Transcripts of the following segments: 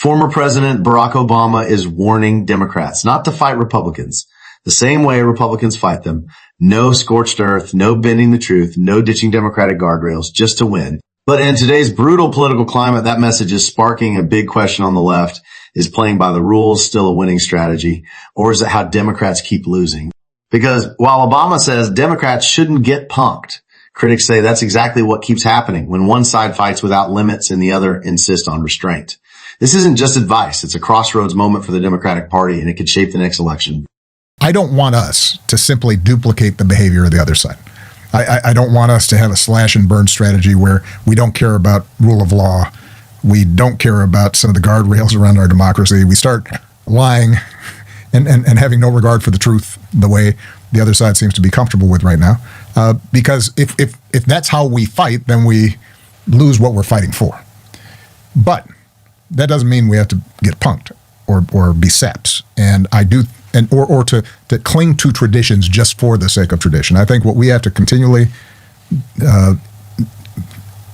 Former President Barack Obama is warning Democrats not to fight Republicans the same way Republicans fight them. No scorched earth, no bending the truth, no ditching Democratic guardrails, just to win. But in today's brutal political climate, that message is sparking a big question on the left. Is playing by the rules still a winning strategy? Or is it how Democrats keep losing? Because while Obama says Democrats shouldn't get punked, critics say that's exactly what keeps happening when one side fights without limits and the other insists on restraint. This isn't just advice. It's a crossroads moment for the Democratic Party, and it could shape the next election. I don't want us to simply duplicate the behavior of the other side. I don't want us to have a slash and burn strategy where we don't care about rule of law. We don't care about some of the guardrails around our democracy. We start lying and having no regard for the truth the way the other side seems to be comfortable with right now. Because if that's how we fight, then we lose what we're fighting for. But that doesn't mean we have to get punked or be saps. And I do, or to cling to traditions just for the sake of tradition. I think what we have to continually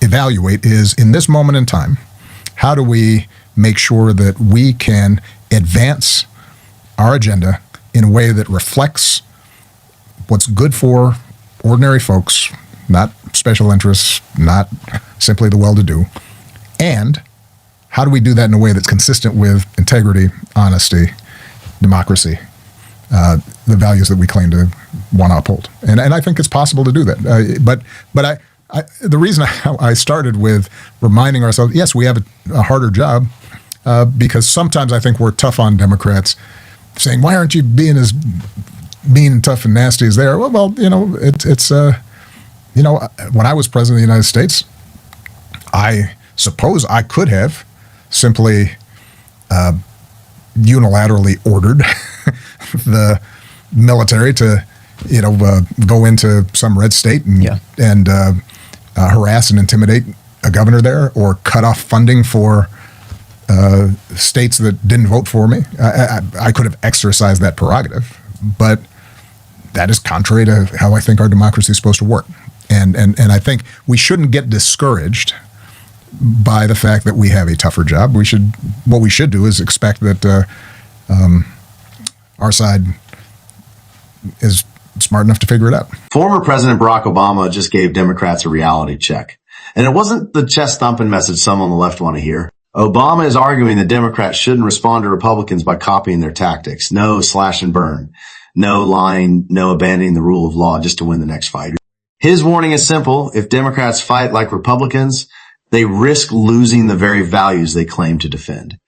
evaluate is, in this moment in time, how do we make sure that we can advance our agenda in a way that reflects what's good for ordinary folks, not special interests, not simply the well-to-do, and how do we do that in a way that's consistent with integrity, honesty, democracy, the values that we claim to want to uphold? And I think it's possible to do that. But the reason I started with reminding ourselves, yes, we have a harder job, because sometimes I think we're tough on Democrats, saying, why aren't you being as mean and tough and nasty as they are? Well, it's when I was president of the United States, I suppose I could have simply unilaterally ordered the military to, go into some red state and harass and intimidate a governor there, or cut off funding for states that didn't vote for me. I could have exercised that prerogative, but that is contrary to how I think our democracy is supposed to work. And I think we shouldn't get discouraged by the fact that we have a tougher job. What we should do is expect that our side is smart enough to figure it out. Former President Barack Obama just gave Democrats a reality check. And it wasn't the chest thumping message some on the left want to hear. Obama is arguing that Democrats shouldn't respond to Republicans by copying their tactics. No slash and burn. No lying. No abandoning the rule of law just to win the next fight. His warning is simple. If Democrats fight like Republicans, they risk losing the very values they claim to defend.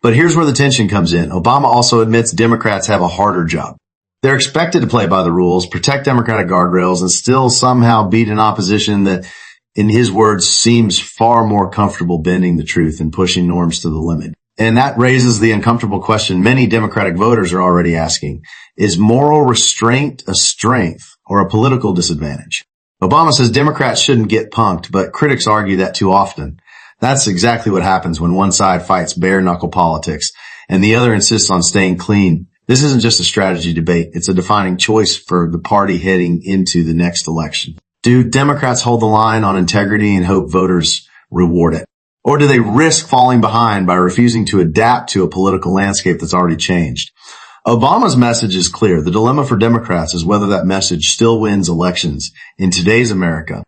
But here's where the tension comes in. Obama also admits Democrats have a harder job. They're expected to play by the rules, protect Democratic guardrails, and still somehow beat an opposition that, in his words, seems far more comfortable bending the truth and pushing norms to the limit. And that raises the uncomfortable question many Democratic voters are already asking. Is moral restraint a strength or a political disadvantage? Obama says Democrats shouldn't get punked, but critics argue that too often. That's exactly what happens when one side fights bare-knuckle politics and the other insists on staying clean. This isn't just a strategy debate. It's a defining choice for the party heading into the next election. Do Democrats hold the line on integrity and hope voters reward it? Or do they risk falling behind by refusing to adapt to a political landscape that's already changed? Obama's message is clear. The dilemma for Democrats is whether that message still wins elections in today's America.